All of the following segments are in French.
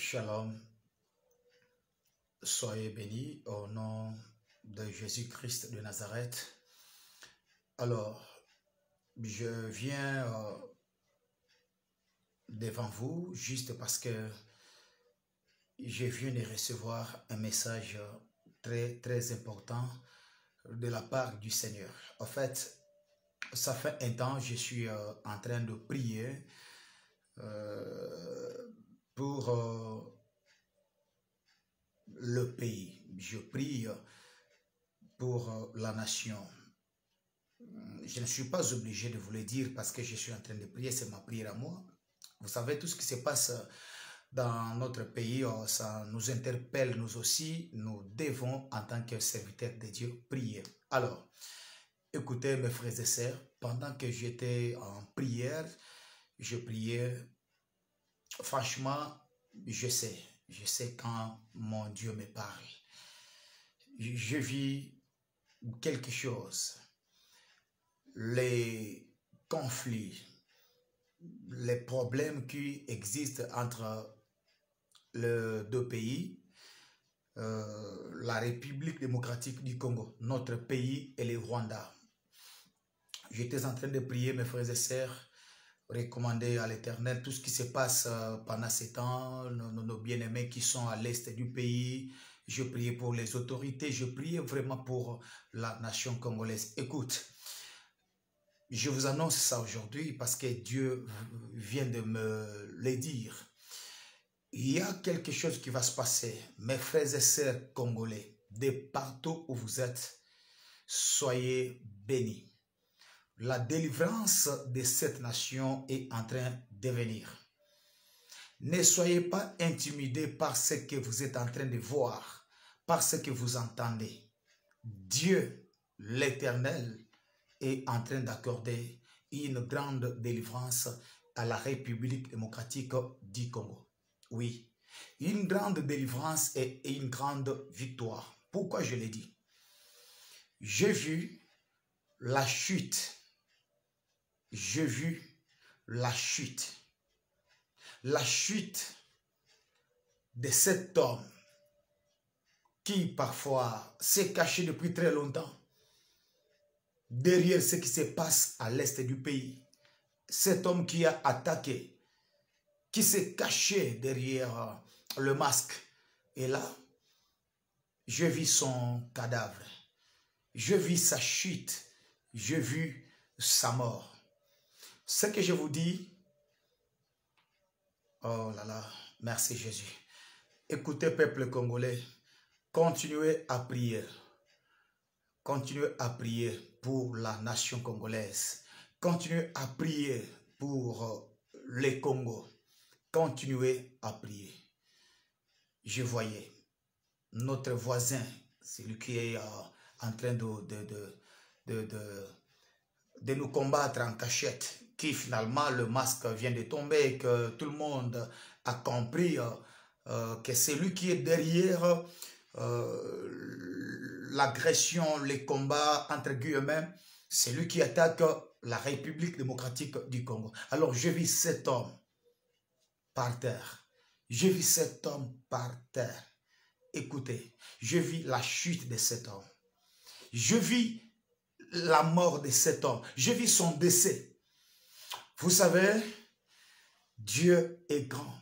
Shalom, soyez bénis au nom de Jésus-Christ de Nazareth. Alors, je viens devant vous juste parce que je viens de recevoir un message très important de la part du Seigneur. En fait, ça fait un temps que je suis en train de prier pour le pays. Je prie pour la nation. Je ne suis pas obligé de vous le dire parce que je suis en train de prier, c'est ma prière à moi. Vous savez, tout ce qui se passe dans notre pays, ça nous interpelle nous aussi. Nous devons, en tant que serviteurs de Dieu, prier. Alors, écoutez mes frères et sœurs, pendant que j'étais en prière, je priais. Franchement, je sais quand mon Dieu me parle. Je vis quelque chose. Les conflits, les problèmes qui existent entre les deux pays, la République démocratique du Congo, notre pays et le Rwanda. J'étais en train de prier, mes frères et sœurs, recommander à l'Éternel tout ce qui se passe pendant ces temps, nos bien-aimés qui sont à l'est du pays. Je priais pour les autorités, je priais vraiment pour la nation congolaise. Écoute, je vous annonce ça aujourd'hui parce que Dieu vient de me le dire. Il y a quelque chose qui va se passer. Mes frères et sœurs congolais, de partout où vous êtes, soyez bénis. La délivrance de cette nation est en train de venir. Ne soyez pas intimidés par ce que vous êtes en train de voir, par ce que vous entendez. Dieu, l'Éternel, est en train d'accorder une grande délivrance à la République démocratique du Congo. Oui, une grande délivrance et une grande victoire. Pourquoi je l'ai dit? J'ai vu la chute. J'ai vu la chute. La chute de cet homme qui parfois s'est caché depuis très longtemps derrière ce qui se passe à l'est du pays. Cet homme qui a attaqué, qui s'est caché derrière le masque. Et là, je vis son cadavre. Je vis sa chute. Je vis sa mort. Ce que je vous dis, oh là là, merci Jésus. Écoutez, peuple congolais, continuez à prier. Continuez à prier pour la nation congolaise. Continuez à prier pour les Congos. Continuez à prier. Je voyais notre voisin, celui qui est en train de nous combattre en cachette, qui finalement le masque vient de tomber et que tout le monde a compris que c'est lui qui est derrière l'agression, les combats entre guillemets, c'est lui qui attaque la République démocratique du Congo. Alors je vis cet homme par terre. Je vis cet homme par terre. Écoutez, je vis la chute de cet homme. Je vis la mort de cet homme. Je vis son décès. Vous savez, Dieu est grand.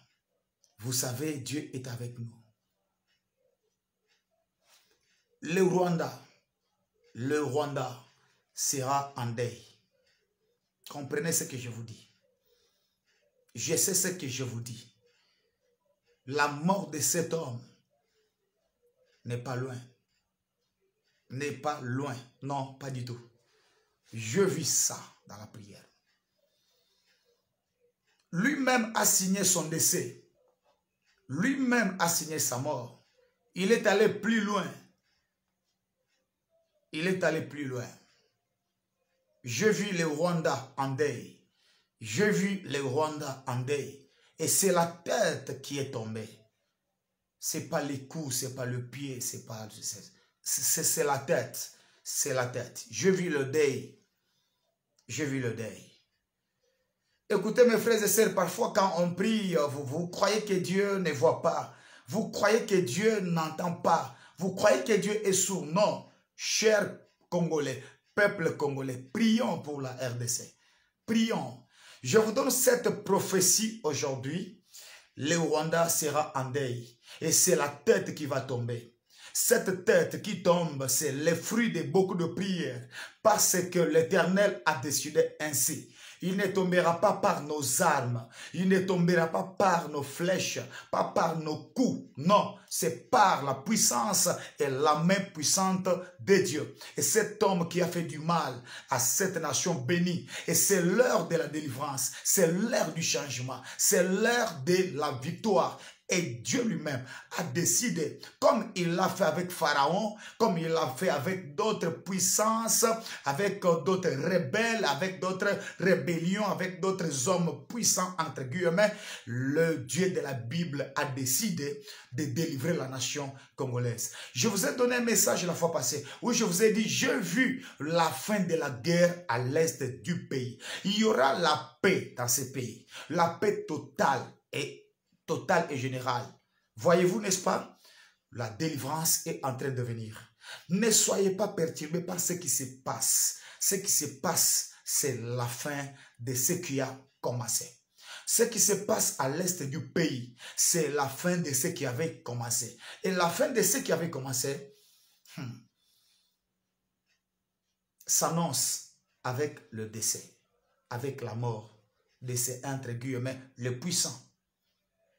Vous savez, Dieu est avec nous. Le Rwanda sera en deuil. Comprenez ce que je vous dis. Je sais ce que je vous dis. La mort de cet homme n'est pas loin. N'est pas loin. Non, pas du tout. Je vis ça dans la prière. Lui-même a signé son décès. Lui-même a signé sa mort. Il est allé plus loin. Il est allé plus loin. Je vis le Rwanda en deuil. Je vis le Rwanda en deuil. Et c'est la tête qui est tombée. C'est pas les coups, c'est pas le pied, c'est pas... C'est la tête. C'est la tête. Je vis le deuil. Je vis le deuil. Écoutez mes frères et sœurs, parfois quand on prie, vous croyez que Dieu ne voit pas. Vous croyez que Dieu n'entend pas. Vous croyez que Dieu est sourd. Non, chers Congolais, peuple congolais, prions pour la RDC. Prions. Je vous donne cette prophétie aujourd'hui. Le Rwanda sera en deuil. Et c'est la tête qui va tomber. Cette tête qui tombe, c'est le fruit de beaucoup de prières. Parce que l'Éternel a décidé ainsi. Il ne tombera pas par nos armes. Il ne tombera pas par nos flèches, pas par nos coups. Non, c'est par la puissance et la main puissante de Dieu. Et cet homme qui a fait du mal à cette nation bénie. Et c'est l'heure de la délivrance. C'est l'heure du changement. C'est l'heure de la victoire. Et Dieu lui-même a décidé, comme il l'a fait avec Pharaon, comme il l'a fait avec d'autres puissances, avec d'autres rebelles, avec d'autres rébellions, avec d'autres hommes puissants, entre guillemets, le Dieu de la Bible a décidé de délivrer la nation congolaise. Je vous ai donné un message la fois passée où je vous ai dit, j'ai vu la fin de la guerre à l'est du pays. Il y aura la paix dans ce pays, la paix totale et générale. Voyez-vous, n'est-ce pas? La délivrance est en train de venir. Ne soyez pas perturbés par ce qui se passe. Ce qui se passe, c'est la fin de ce qui a commencé. Ce qui se passe à l'est du pays, c'est la fin de ce qui avait commencé. Et la fin de ce qui avait commencé s'annonce avec le décès, avec la mort de ces, entre guillemets, les puissants.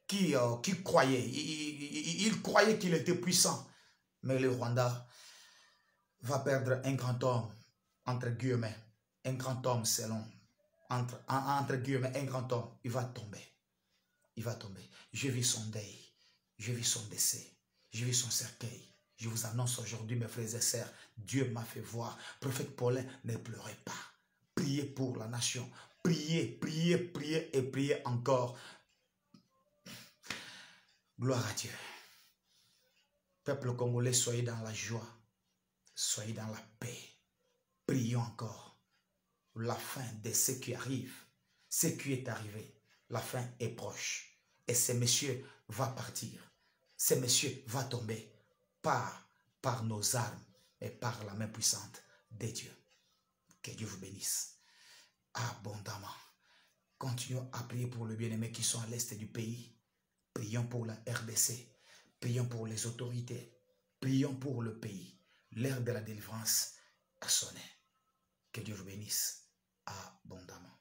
Qui croyait, il croyait qu'il était puissant. Mais le Rwanda va perdre un grand homme, entre guillemets, un grand homme selon, entre guillemets, un grand homme, il va tomber. Il va tomber. Je vis son deuil, je vis son décès, je vis son cercueil. Je vous annonce aujourd'hui, mes frères et sœurs, Dieu m'a fait voir. Prophète Paulin, ne pleurez pas. Priez pour la nation. Priez, priez, priez et priez encore. Gloire à Dieu. Peuple congolais, soyez dans la joie. Soyez dans la paix. Prions encore. La fin de ce qui arrive. Ce qui est arrivé. La fin est proche. Et ce monsieur va partir. Ce monsieur va tomber. Par nos armes. Et par la main puissante de Dieu. Que Dieu vous bénisse. Abondamment. Continuons à prier pour les bien-aimés qui sont à l'est du pays. Prions pour la RDC, prions pour les autorités, prions pour le pays. L'heure de la délivrance a sonné. Que Dieu vous bénisse abondamment.